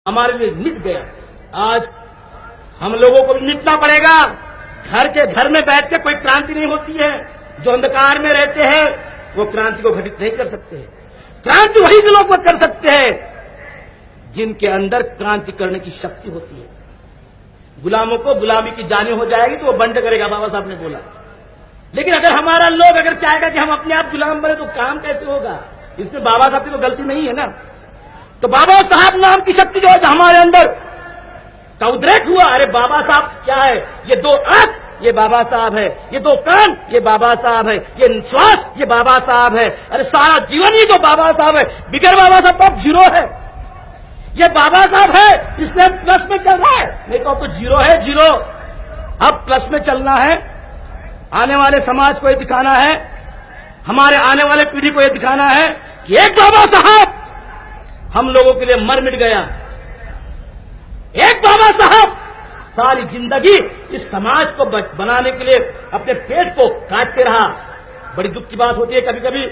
हमारे लिए मिट गया। आज हम लोगों को भी मिटना पड़ेगा। घर के घर में बैठ के कोई क्रांति नहीं होती है। जो अंधकार में रहते हैं वो क्रांति को घटित नहीं कर सकते। क्रांति वही लोग कर सकते हैं जिनके अंदर क्रांति करने की शक्ति होती है। गुलामों को गुलामी की जानी हो जाएगी तो वो बंद करेगा, बाबा साहब ने बोला। लेकिन अगर हमारा लोग अगर चाहेगा कि हम अपने आप गुलाम बने तो काम कैसे होगा? इसमें बाबा साहब की तो गलती नहीं है ना। तो बाबा साहब नाम की शक्ति जो है हमारे अंदर का उद्रेक हुआ। अरे बाबा साहब क्या है? ये दो आंख ये बाबा साहब है, ये दो कान ये बाबा साहब है, ये श्वास ये बाबा साहब है। अरे सारा जीवन ही तो बाबा साहब है। बिगर बाबा साहब तो अब जीरो है। ये बाबा साहब है इसलिए प्लस में चल रहा है, नहीं तो अब तो जीरो है, जीरो। अब प्लस में चलना है। आने वाले समाज को ये दिखाना है, हमारे आने वाले पीढ़ी को ये दिखाना है कि एक बाबा साहब हम लोगों के लिए मर मिट गया। एक बाबा साहब सारी जिंदगी इस समाज को बनाने के लिए अपने पेट को काटते रहा। बड़ी दुख की बात होती है, कभी कभी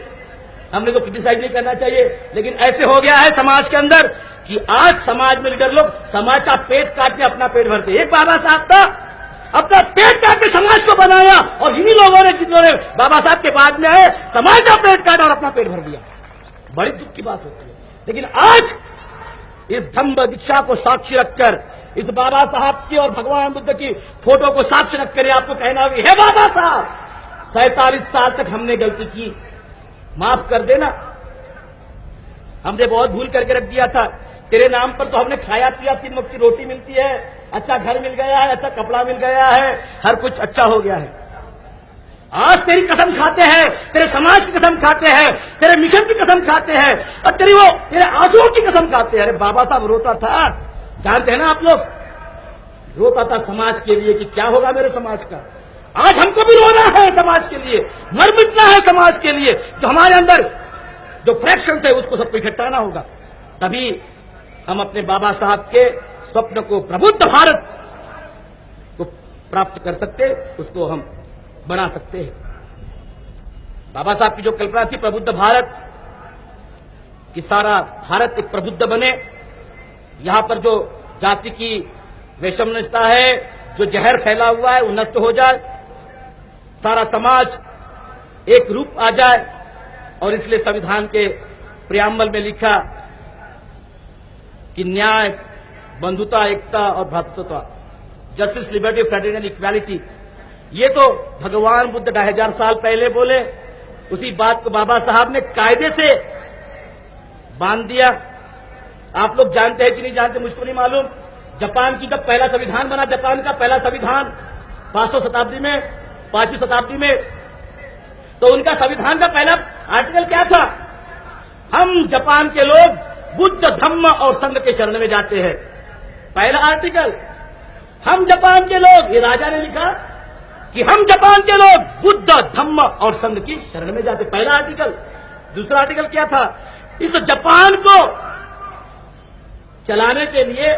हमने तो क्रिटिसाइज नहीं करना चाहिए, लेकिन ऐसे हो गया है समाज के अंदर कि आज समाज में लीडर लोग समाज का पेट काट के अपना पेट भरते। एक बाबा साहब था अपना पेट काट के समाज को बनाया, और इन्हीं लोगों ने जिन्होंने बाबा साहब के बाद में आए समाज का पेट काटा और अपना पेट भर दिया। बड़ी दुख की बात होती है। लेकिन आज इस धम्म दीक्षा को साक्षी रखकर, इस बाबा साहब की और भगवान बुद्ध की फोटो को साक्षी रखकर आपको कहना भी है, बाबा साहब 47 साल तक हमने गलती की, माफ कर देना। हमने बहुत भूल करके रख दिया था। तेरे नाम पर तो हमने खाया पिया, 3 वक्त की रोटी मिलती है, अच्छा घर मिल गया है, अच्छा कपड़ा मिल गया है, हर कुछ अच्छा हो गया है। आज तेरी कसम खाते हैं, तेरे समाज की कसम खाते हैं, तेरे मिशन की कसम खाते हैं, और तेरे आंसुओं की कसम खाते हैं। अरे बाबा साहब रोता था, जानते हैं ना आप लोग, रोता था समाज के लिए कि क्या होगा मेरे समाज का। आज हमको भी रोना है समाज के लिए, मर मिटना है समाज के लिए। जो हमारे अंदर जो फ्रैक्शंस है उसको सबको इकट्ठाना होगा, तभी हम अपने बाबा साहब के स्वप्न को, प्रबुद्ध भारत को प्राप्त कर सकते, उसको हम बना सकते हैं। बाबा साहब की जो कल्पना थी प्रबुद्ध भारत कि सारा भारत एक प्रबुद्ध बने, यहां पर जो जाति की वैषम्यता है, जो जहर फैला हुआ है वो नष्ट हो जाए, सारा समाज एक रूप आ जाए। और इसलिए संविधान के प्रियम्बल में लिखा कि न्याय, बंधुता, एकता और भ्रातृत्व, justice, liberty, fraternity and equality. ये तो भगवान बुद्ध 2000 साल पहले बोले, उसी बात को बाबा साहब ने कायदे से बांध दिया। आप लोग जानते हैं कि नहीं जानते, मुझको नहीं मालूम। जापान की जब पहला संविधान बना, जापान का पहला संविधान 5वीं शताब्दी में, तो उनका संविधान का पहला आर्टिकल क्या था? हम जापान के लोग बुद्ध, धम्म और संघ के शरण में जाते हैं। पहला आर्टिकल, हम जापान के लोग, ये राजा ने लिखा कि हम जापान के लोग बुद्ध, धम्म और संघ की शरण में जाते, पहला आर्टिकल। दूसरा आर्टिकल क्या था? इस जापान को चलाने के लिए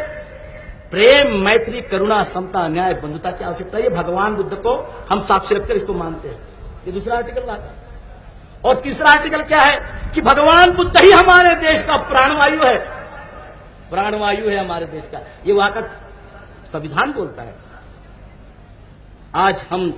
प्रेम, मैत्री, करुणा, समता, न्याय, बंधुता की आवश्यकता है। ये भगवान बुद्ध को हम साक्षी रखकर इसको मानते हैं। ये दूसरा आर्टिकल था। और तीसरा आर्टिकल क्या है कि भगवान बुद्ध ही हमारे देश का प्राणवायु है, प्राणवायु है हमारे देश का। ये वहां का संविधान बोलता है। आज हम